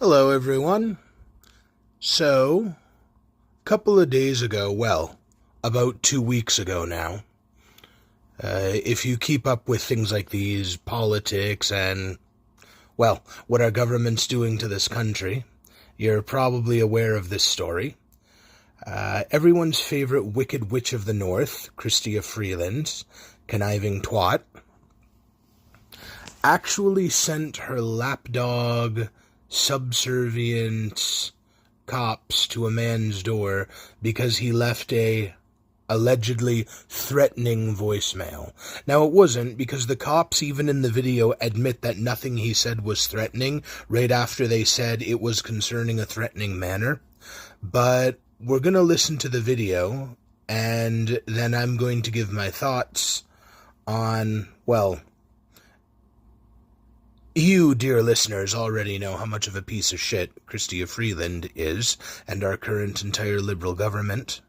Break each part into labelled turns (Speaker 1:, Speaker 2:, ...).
Speaker 1: Hello, everyone. So, a couple of days ago, well, about 2 weeks ago now, if you keep up with things like these, politics and, well, what our government's doing to this country, you're probably aware of this story. Everyone's favorite Wicked Witch of the North, Crystia Freeland, conniving twat, actually sent her lapdog subservient cops to a man's door because he left a allegedly threatening voicemail. Now, it wasn't, because the cops, even in the video, admit that nothing he said was threatening right after they said it was concerning a threatening manner. But we're going to listen to the video, and then I'm going to give my thoughts on, well, you, dear listeners, already know how much of a piece of shit Crystia Freeland is, and our current entire Liberal government.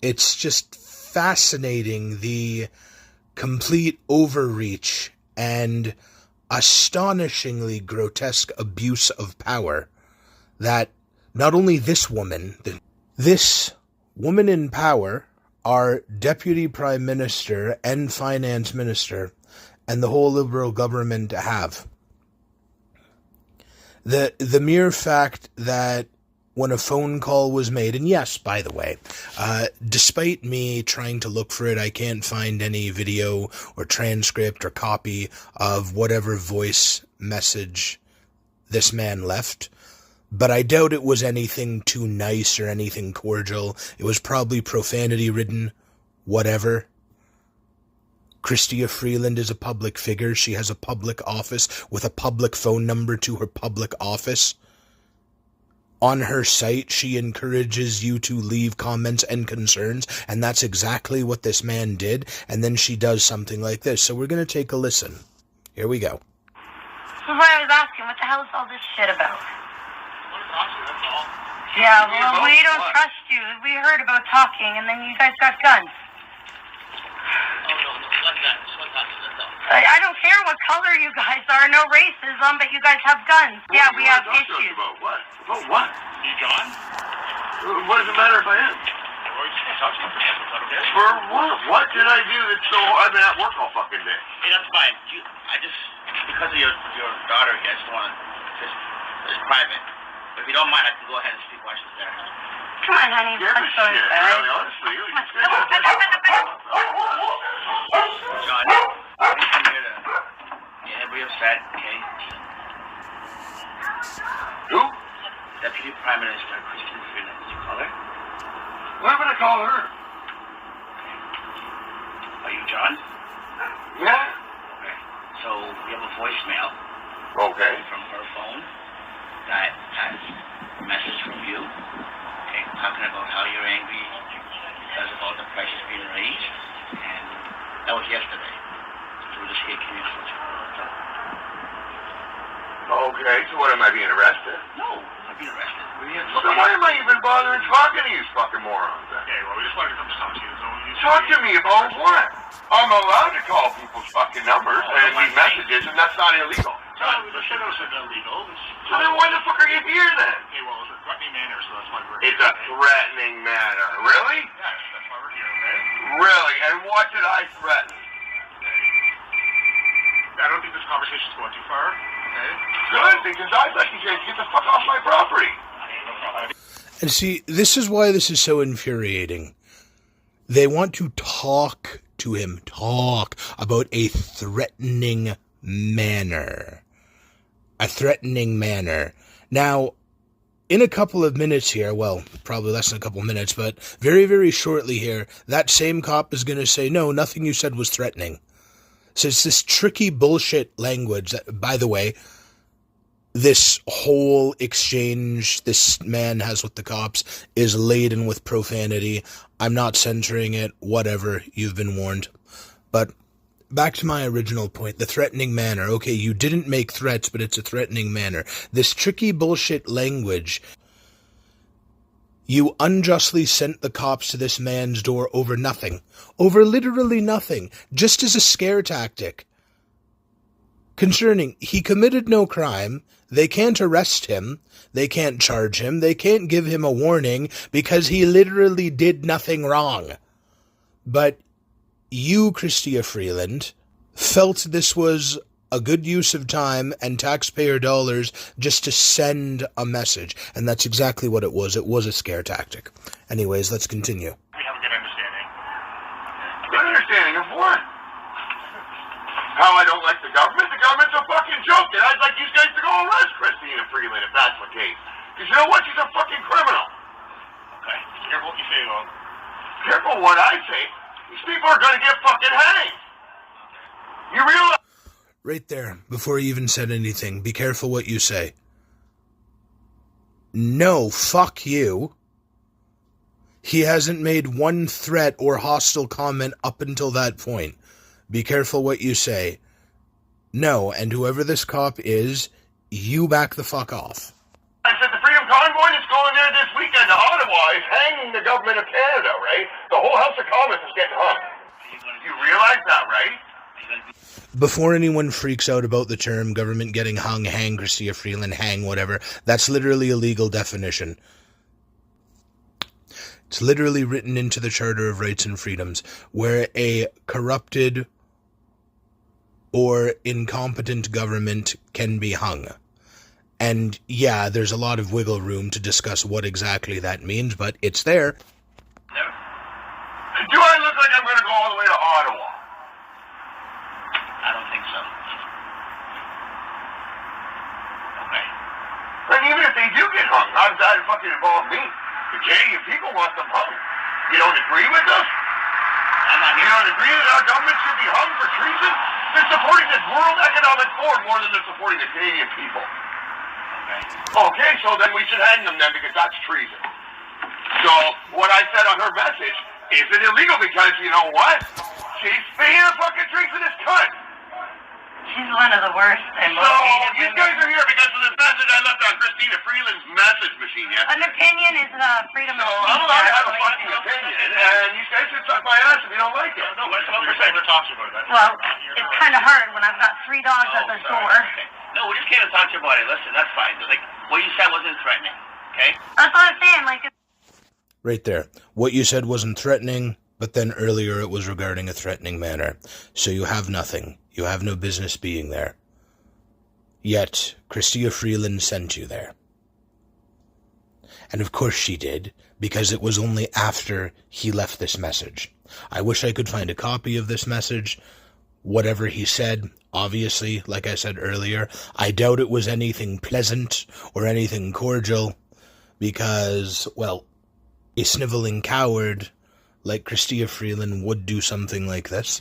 Speaker 1: It's just fascinating, the complete overreach and astonishingly grotesque abuse of power that not only this woman in power, our Deputy Prime Minister and Finance Minister, and the whole Liberal government have. The mere fact that when a phone call was made, and yes, by the way, despite me trying to look for it, I can't find any video or transcript or copy of whatever voice message this man left, but I doubt it was anything too nice or anything cordial. It was probably profanity-ridden, whatever. Crystia Freeland is a public figure. She has a public office with a public phone number to her public office. On her site, she encourages you to leave comments and concerns, and that's exactly what this man did, and then she does something like this. So we're going to take a listen. Here we go.
Speaker 2: That's why I was asking, what the hell is all this shit about?
Speaker 3: That's all.
Speaker 2: Yeah, well, we don't trust you. We heard about talking, and then you guys got guns. I don't care what color you guys are, no racism, but you guys have guns. Yeah, we have issues.
Speaker 3: About what? About what? You John? What does it matter if I am? Well, you can't talk to me for that, okay? For what? What did I do that's so... I've been at work all fucking day.
Speaker 4: Hey, that's fine. Because of your daughter here, I just want to... It's private. But if you don't mind, I can go ahead and speak while she's there.
Speaker 2: Come on, honey.
Speaker 3: Give a shit, really, honestly.
Speaker 4: John, I'm come here to get everybody upset, okay?
Speaker 3: Who?
Speaker 4: Deputy Prime Minister Crystia Feeland. Did you call her?
Speaker 3: Why would I call her?
Speaker 4: Are you John?
Speaker 3: Yeah.
Speaker 4: Okay. So, we have a voicemail.
Speaker 3: Okay.
Speaker 4: From her phone that has a message from you. Okay, talking about how you're angry because of all the prices being raised. And that was yesterday. So we're just here communicating.
Speaker 3: Okay, so what, am I being arrested?
Speaker 4: No, I'm not being arrested.
Speaker 3: So why am I even bothering talking to you fucking morons then?
Speaker 5: Okay, well, we just wanted to come to talk to you. So
Speaker 3: Talk to me about what? I'm allowed to call people's fucking numbers and leave messages, and that's not illegal.
Speaker 5: John, we just said it was illegal.
Speaker 3: So then why the fuck are you here then?
Speaker 5: Okay, well, it's a threatening manner, so that's why we're
Speaker 3: It's
Speaker 5: here.
Speaker 3: a threatening manner. Really?
Speaker 5: Yes, that's why we're here, okay?
Speaker 3: Really? And what did I threaten?
Speaker 5: I don't think this conversation's going too far, okay?
Speaker 3: Good, because I'd like you guys to get the fuck off my property.
Speaker 5: No problem.
Speaker 1: And see, this is why this is so infuriating. They want to talk to him, talk about a threatening manner. A threatening manner. Now, in a couple of minutes here, well, probably less than a couple of minutes, but very, very shortly here, that same cop is going to say, no, nothing you said was threatening. So it's this tricky bullshit language that, by the way, this whole exchange this man has with the cops is laden with profanity. I'm not censoring it, whatever, you've been warned. But back to my original point, the threatening manner. Okay, you didn't make threats, but it's a threatening manner. This tricky bullshit language. You unjustly sent the cops to this man's door over nothing. Over literally nothing. Just as a scare tactic. concerning he committed no crime. They can't arrest him. They can't charge him. They can't give him a warning because he literally did nothing wrong. But you, Crystia Freeland, felt this was a good use of time and taxpayer dollars just to send a message. And that's exactly what it was. It was a scare tactic. Anyways, let's continue.
Speaker 5: We have a good understanding.
Speaker 3: Good understanding of what? How I don't like the government? The government's a fucking joke, and I'd like you guys to go arrest Crystia Freeland if that's the case. Because you know what? She's a fucking criminal.
Speaker 5: Okay. Careful what you say, though.
Speaker 3: Careful what I say. These people are going to get fucking hanged. You realize?
Speaker 1: Right there, before he even said anything, be careful what you say. No, fuck you. He hasn't made one threat or hostile comment up until that point. Be careful what you say. No, and whoever this cop is, you back the fuck off.
Speaker 3: I said the Freedom Convoy that's going there this weekend to Ottawa is hanging the government of Canada, right? The whole House of Commons is getting hung. You realize that, right?
Speaker 1: Before anyone freaks out about the term government getting hung, hang, Crystia Freeland, hang, whatever, that's literally a legal definition. It's literally written into the Charter of Rights and Freedoms, where a corrupted or incompetent government can be hung. And yeah, there's a lot of wiggle room to discuss what exactly that means, but it's there.
Speaker 3: Do I look like I'm going to go all the way to Ottawa?
Speaker 4: I don't think so. Okay.
Speaker 3: And even if they do get hung, how does that fucking involve me? The Canadian people want them hung. You don't agree with us? You don't agree that our government should be hung for treason? They're supporting the World Economic Forum more than they're supporting the Canadian people. Okay, so then we should hang them then because that's treason. So what I said on her message isn't illegal because you know what? She's being a fucking treasonous cunt.
Speaker 2: She's one of the worst and most
Speaker 3: So
Speaker 2: hated
Speaker 3: you
Speaker 2: women.
Speaker 3: guys are here because of the message I left on Crystia Freeland's message machine yesterday.
Speaker 2: An opinion is freedom
Speaker 3: So
Speaker 2: of speech.
Speaker 3: I'm allowed to have a
Speaker 2: actually.
Speaker 3: fucking opinion, and you guys should suck my ass if you don't like it.
Speaker 5: No, let's not pretend to talk to you about that.
Speaker 2: Well, it's kind of hard when I've got 3 dogs at the door.
Speaker 4: Okay. No, we just came to talk to you about it. Listen, that's fine. Like, what you said wasn't threatening, okay?
Speaker 2: That's what I'm saying. Like,
Speaker 1: Right there. What you said wasn't threatening, but then earlier it was regarding a threatening manner. So you have nothing. You have no business being there. Yet, Crystia Freeland sent you there. And of course she did, because it was only after he left this message. I wish I could find a copy of this message. Whatever he said, obviously, like I said earlier, I doubt it was anything pleasant or anything cordial, because, well, a sniveling coward like Crystia Freeland would do something like this.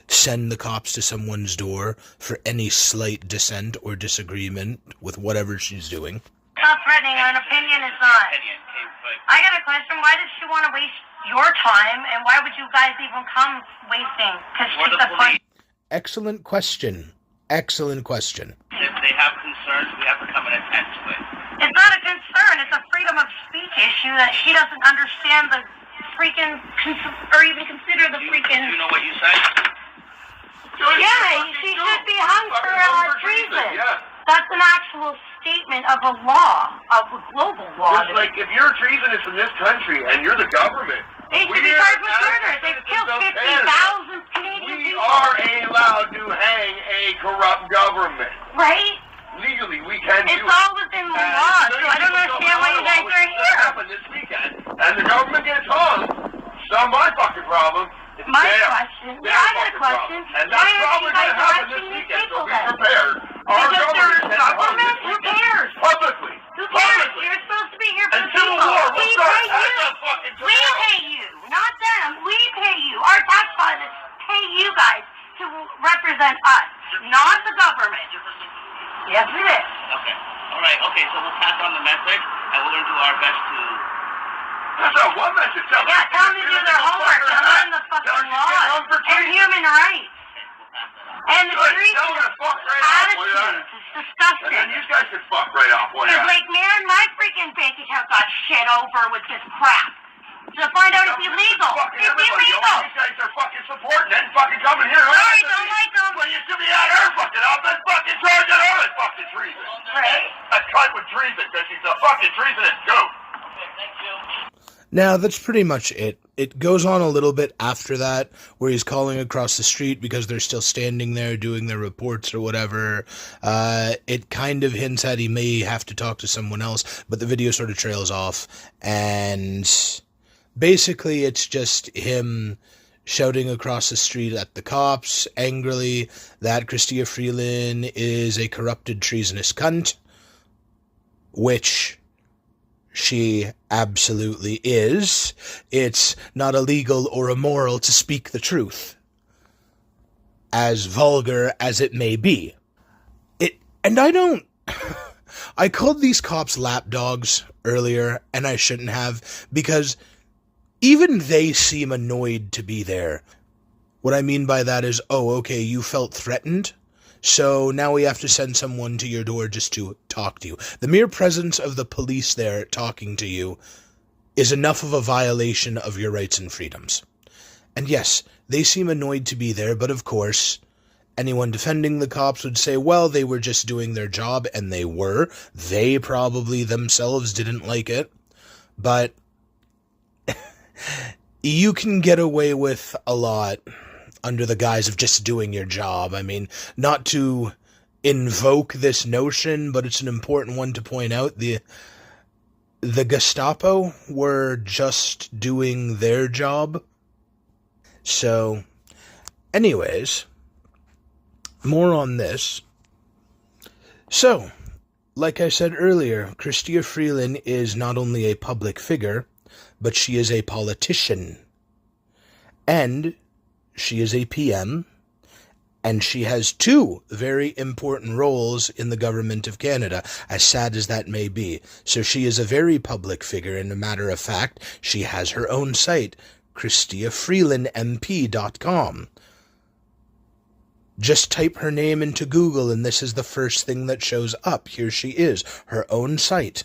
Speaker 1: Send the cops to someone's door for any slight dissent or disagreement with whatever she's doing.
Speaker 2: it's not threatening. An opinion is not. I got a question. Why does she want to waste your time, and why would you guys even come wasting? Because she's a fun.
Speaker 1: Excellent question. Excellent question.
Speaker 4: If they have concerns, we have to come and attend to it.
Speaker 2: It's not a concern. It's a freedom of speech issue that she doesn't understand the freaking, or even consider the freaking.
Speaker 4: Do you know what you said?
Speaker 2: Yeah, she should be hung for treason.
Speaker 3: Yeah.
Speaker 2: That's an actual statement of a law, of a global law.
Speaker 3: It's like if you're treasonous in this country and you're the government,
Speaker 2: They should be charged with murder. They've killed 50,000 Canadian
Speaker 3: we
Speaker 2: people.
Speaker 3: are allowed to hang a corrupt government.
Speaker 2: Right?
Speaker 3: Legally, we can do it.
Speaker 2: It's all within the law, so I don't understand why you guys are here.
Speaker 3: Happen this weekend, and the government gets hung. It's not my fucking problem. It's
Speaker 2: My
Speaker 3: their
Speaker 2: question.
Speaker 3: their
Speaker 2: Yeah, I got a
Speaker 3: fucking
Speaker 2: question.
Speaker 3: problem. And
Speaker 2: Why
Speaker 3: that's
Speaker 2: aren't
Speaker 3: probably
Speaker 2: you guys
Speaker 3: going to happen this
Speaker 2: arresting these
Speaker 3: weekend, so
Speaker 2: people
Speaker 3: be
Speaker 2: then?
Speaker 3: prepared. Our
Speaker 2: Because
Speaker 3: government
Speaker 2: they're
Speaker 3: is gonna hung
Speaker 2: government?
Speaker 3: this
Speaker 2: Who
Speaker 3: weekend.
Speaker 2: cares?
Speaker 3: Publicly.
Speaker 2: Who cares?
Speaker 3: Publicly.
Speaker 2: You're supposed to be here for
Speaker 3: And
Speaker 2: the
Speaker 3: Civil
Speaker 2: people.
Speaker 3: War will
Speaker 2: We
Speaker 3: start
Speaker 2: pay
Speaker 3: as
Speaker 2: you.
Speaker 3: of fucking
Speaker 2: We
Speaker 3: tomorrow.
Speaker 2: pay you, not them. We pay you. Our tax funds pay you guys to represent us, not the government. Yes, it is.
Speaker 4: Okay. All right. Okay. So we'll pass on the message, and we're going to do our best to.
Speaker 3: That's not one message. Tell
Speaker 2: Yeah, tell them to do their homework and learn the fucking laws and human rights. And the treason attitudes is
Speaker 3: And
Speaker 2: disgusting.
Speaker 3: then you guys can fuck right off.
Speaker 2: It's like, man, my freaking bank account got shit over with this crap. To find out if he's legal.
Speaker 3: Fucking
Speaker 2: Is he
Speaker 3: everybody,
Speaker 2: legal?
Speaker 3: these guys are fucking supporting and fucking coming here.
Speaker 2: Sorry, don't like him.
Speaker 3: Well, you should be at her fucking up and fucking charge at her with fucking treason.
Speaker 2: Right?
Speaker 3: A cunt with treason, because she's a fucking treasonous goat.
Speaker 1: Now, that's pretty much it. It goes on a little bit after that, where he's calling across the street because they're still standing there doing their reports or whatever. It kind of hints at he may have to talk to someone else, but the video sort of trails off. And basically, it's just him shouting across the street at the cops, angrily, that Crystia Freeland is a corrupted, treasonous cunt, which she absolutely is. It's not illegal or immoral to speak the truth, as vulgar as it may be. I called these cops lapdogs earlier, and I shouldn't have, because even they seem annoyed to be there. What I mean by that is, oh, okay, you felt threatened, so now we have to send someone to your door just to talk to you. The mere presence of the police there talking to you is enough of a violation of your rights and freedoms. And yes, they seem annoyed to be there, but of course, anyone defending the cops would say, well, they were just doing their job, and they were. They probably themselves didn't like it, but you can get away with a lot under the guise of just doing your job. I mean, not to invoke this notion, but it's an important one to point out. The Gestapo were just doing their job. So, anyways, more on this. So, like I said earlier, Crystia Freeland is not only a public figure, but she is a politician. And she is a PM, and she has two very important roles in the government of Canada, as sad as that may be. So she is a very public figure, and a matter of fact, she has her own site, ChristiaFreelandMP.com. Just type her name into Google, and this is the first thing that shows up. Here she is, her own site.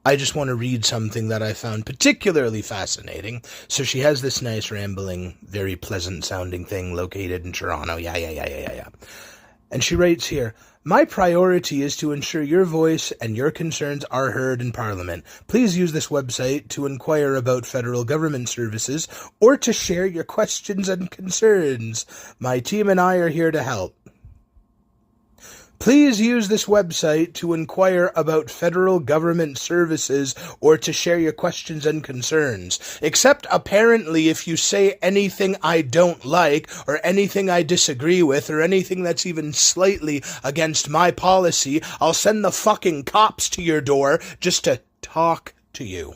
Speaker 1: I just want to read something that I found particularly fascinating. So she has this nice, rambling, very pleasant-sounding thing located in Toronto. Yeah. And she writes here, my priority is to ensure your voice and your concerns are heard in Parliament. Please use this website to inquire about federal government services or to share your questions and concerns. My team and I are here to help. Please use this website to inquire about federal government services or to share your questions and concerns. Except apparently if you say anything I don't like or anything I disagree with or anything that's even slightly against my policy, I'll send the fucking cops to your door just to talk to you.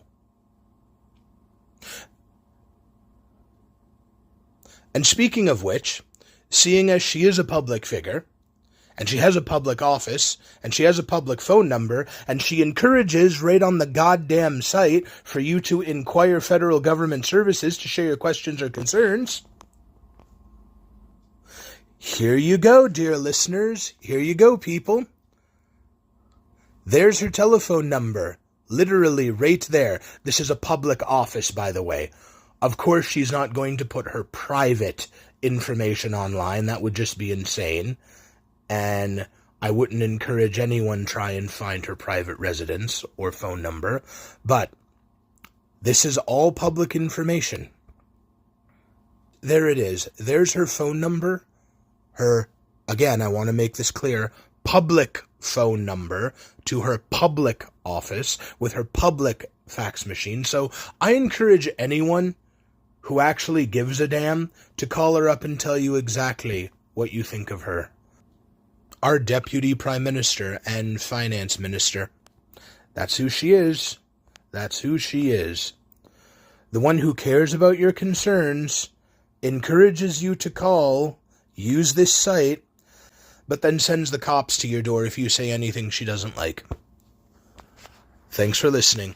Speaker 1: And speaking of which, seeing as she is a public figure, and she has a public office, and she has a public phone number, and she encourages right on the goddamn site for you to inquire federal government services to share your questions or concerns. Here you go, dear listeners. Here you go, people. There's her telephone number. Literally right there. This is a public office, by the way. Of course, she's not going to put her private information online. That would just be insane. And I wouldn't encourage anyone try and find her private residence or phone number, but this is all public information. There it is. There's her phone number. Again, I want to make this clear, public phone number to her public office with her public fax machine. So I encourage anyone who actually gives a damn to call her up and tell you exactly what you think of her. Our Deputy Prime Minister and Finance Minister. That's who she is. That's who she is. The one who cares about your concerns, encourages you to call, use this site, but then sends the cops to your door if you say anything she doesn't like. Thanks for listening.